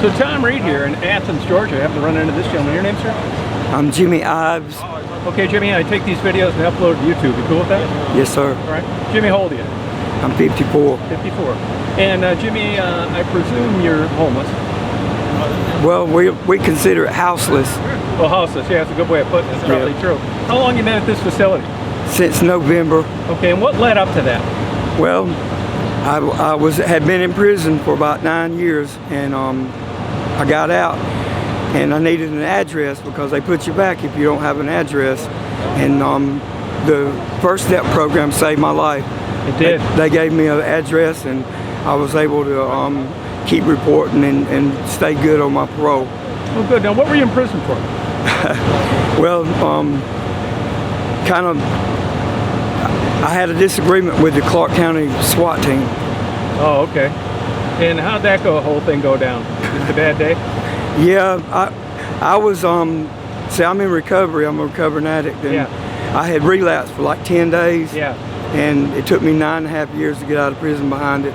So Tom Reed here in Athens, Georgia. I happen to run into this gentleman. Your name, sir? I'm Jimmy Ives. Okay, Jimmy, I take these videos and upload to YouTube. You cool with that? Yes, sir. All right. Jimmy, how old are you? I'm 54. 54. And Jimmy, I presume you're homeless. Well, we consider it houseless Well, houseless. Yeah, that's a good way of putting it. It's probably true. How long you been at this facility? since November. Okay, and what led up to that? Well, I had been in prison for about 9 years, and I got out, and I needed an address because they put you back if you don't have an address. And the First Step program saved my life. It did. They gave me an address, and I was able to keep reporting and stay good on my parole. Oh, good. Now, what were you in prison for? Well, I had a disagreement with the Clark County SWAT team. Oh, okay. And how'd that whole thing go down? Just a bad day? Yeah, I was, see, I'm in recovery. I'm a recovering addict. And Yeah. I had relapsed for like 10 days. Yeah. And it took me 9.5 years to get out of prison behind it.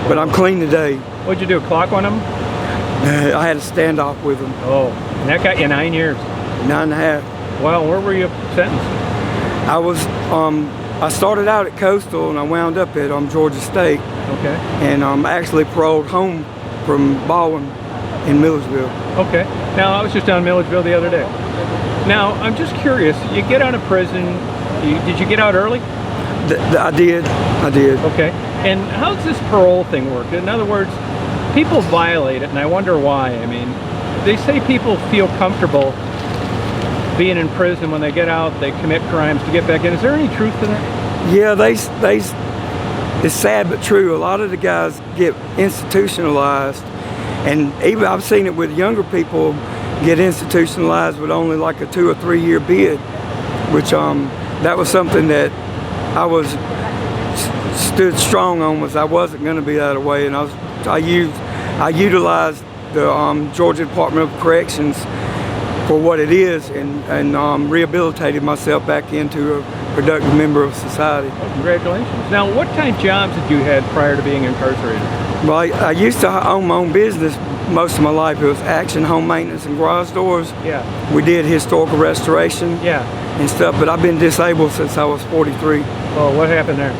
But I'm clean today. What'd you do, clock one of them? I had a standoff with them. Oh, and that got you 9 years. 9.5. Well, where were you sentenced? I was, I started out at Coastal and I wound up at Georgia State. Okay. And actually paroled home from Baldwin in Millersville. Okay. Now, I was just down in Milledgeville the other day. Now, I'm just curious. You get out of prison. Did you get out early? I did. Okay. And how does this parole thing work? In other words, people violate it, and I wonder why. I mean, they say people feel comfortable being in prison. When they get out, they commit crimes to get back in. Is there any truth to that? Yeah, it's sad but true. A lot of the guys get institutionalized, and even I've seen it with younger people get institutionalized with only like a 2 or 3 year bid, which that was something that I stood strong on. Was I wasn't going to be that way, and I utilized the Georgia Department of Corrections for what it is, and rehabilitated myself back into a productive member of society. Oh, congratulations. Now, what kind of jobs had you had prior to being incarcerated? Well, I used to own my own business most of my life. It was Action Home Maintenance and Garage Doors. Yeah. We did historical restoration. Yeah. And stuff, but I've been disabled since I was 43. Oh, what happened there?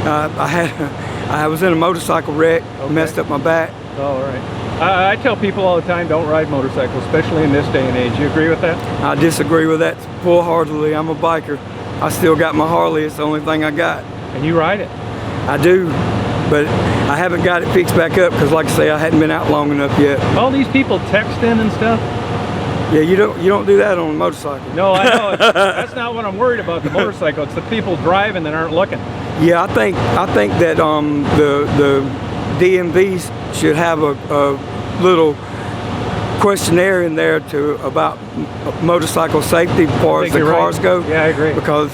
I was in a motorcycle wreck, messed up my back. Oh, all right. I tell people all the time, don't ride motorcycles, especially in this day and age. You agree with that? I disagree with that full-heartedly. I'm a biker. I still got my Harley. It's the only thing I got. And you ride it? I do, but I haven't got it fixed back up because, like I say, I hadn't been out long enough yet. All these people texting and stuff? Yeah, you don't do that on a motorcycle. No, I know. That's not what I'm worried about, the motorcycle. It's the people driving that aren't looking. Yeah, I think that the DMVs should have a little questionnaire in there about motorcycle safety as far as the cars go. Yeah, I agree. Because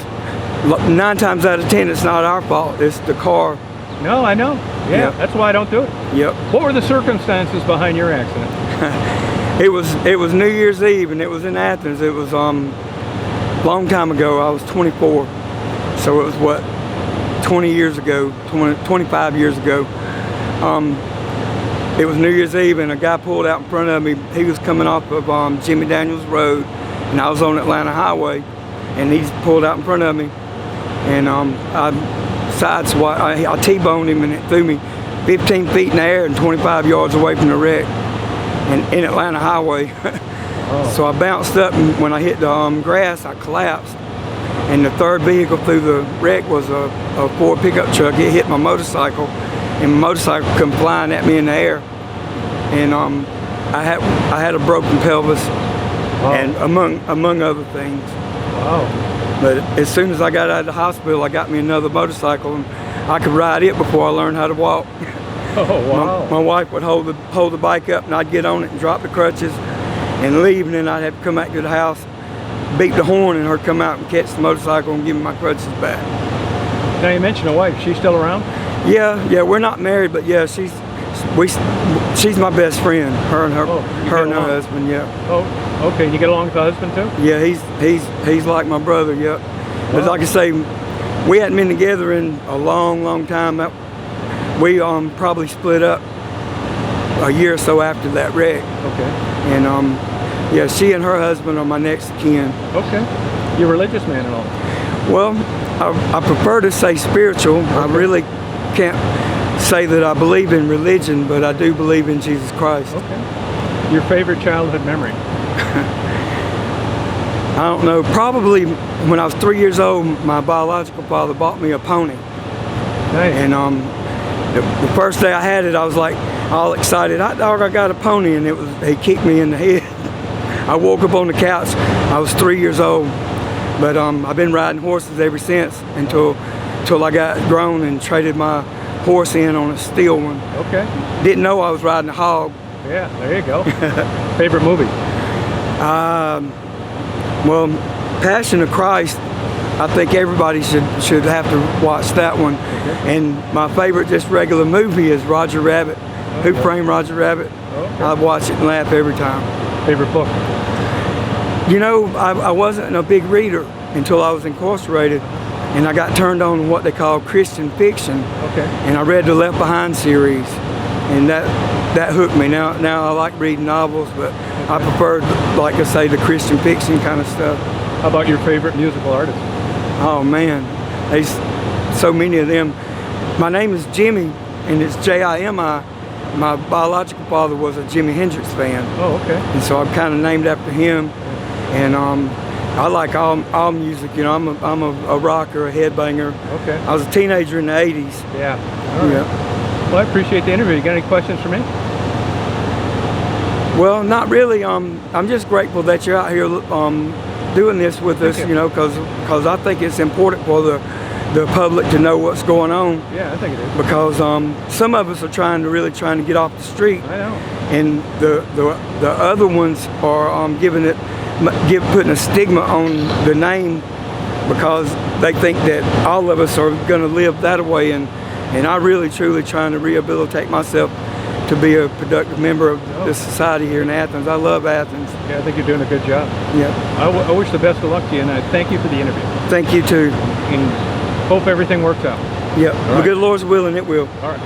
9 times out of 10, it's not our fault. It's the car. No, I know. Yeah, that's why I don't do it. Yep. What were the circumstances behind your accident? It was New Year's Eve, and it was in Athens. It was long time ago. I was 24, so it was what, 20 years ago, 25 years ago. It was New Year's Eve, and a guy pulled out in front of me. He was coming off of Jimi Daniels Road, and I was on Atlanta Highway, and he pulled out in front of me, and I sideswiped. I T-boned him, and it threw me 15 feet in the air and 25 yards away from the wreck. And in Atlanta Highway. Oh. So I bounced up, and when I hit the grass, I collapsed. And the third vehicle through the wreck was a Ford pickup truck. It hit my motorcycle, and my motorcycle come flying at me in the air. And I had a broken pelvis, and among other things. Wow. But as soon as I got out of the hospital, I got me another motorcycle, and I could ride it before I learned how to walk. Oh, wow. My wife would hold the bike up, and I'd get on it and drop the crutches and leave, and then I'd have to come back to the house, beat the horn, and her come out and catch the motorcycle and give me my crutches back. Now, you mentioned a wife. She's still around? Yeah, we're not married, but yeah, she's my best friend. Her and her husband. Yeah. Oh, okay. You get along with the husband too? Yeah, he's like my brother. Yeah. Wow. But like I say, we hadn't been together in a long time. We probably split up a year or so after that wreck. Okay. And yeah, she and her husband are my next of kin. Okay. You're a religious man and all? Well, I prefer to say spiritual. Okay. I really can't say that I believe in religion, but I do believe in Jesus Christ. Okay. Your favorite childhood memory? I don't know. Probably when I was 3 years old, my biological father bought me a pony. Nice. And the first day I had it, I was like all excited. I got a pony, and he kicked me in the head. I woke up on the couch. I was 3 years old, but I've been riding horses ever since until I got grown and traded my horse in on a steel one. Okay. Didn't know I was riding a hog. Yeah, there you go. Favorite movie? Well, Passion of Christ, I think everybody should have to watch that one. Okay. And my favorite just regular movie is Roger Rabbit. Okay. Who Framed Roger Rabbit? Okay. I watch it and laugh every time. Favorite book? You know, I wasn't a big reader until I was incarcerated, and I got turned on to what they call Christian fiction. Okay. And I read the Left Behind series, and that hooked me. Now I like reading novels, but I prefer, like I say, the Christian fiction kind of stuff. How about your favorite musical artist? Oh man, there's so many of them. My name is Jimi, and it's J-I-M-I. My biological father was a Jimi Hendrix fan. Oh, okay. And so I'm kind of named after him. And I like all music. You know, I'm a rocker, a headbanger. Okay. I was a teenager in the 80s. Yeah. All right. Yeah. Well, I appreciate the interview. You got any questions for me? Well, not really. I'm just grateful that you're out here doing this with us. you. You know, because I think it's important for the public to know what's going on. Yeah, I think it is. Because some of us are really trying to get off the street. I know. And the other ones are putting a stigma on the name because they think that all of us are going to live that way, and I really truly trying to rehabilitate myself to be a productive member of the society here in Athens. I love Athens. Yeah, I think you're doing a good job. Yeah. I wish the best of luck to you, and I thank you for the interview. Thank you too. And hope everything works out. Yep. All right. The good Lord's willing, it will. All right.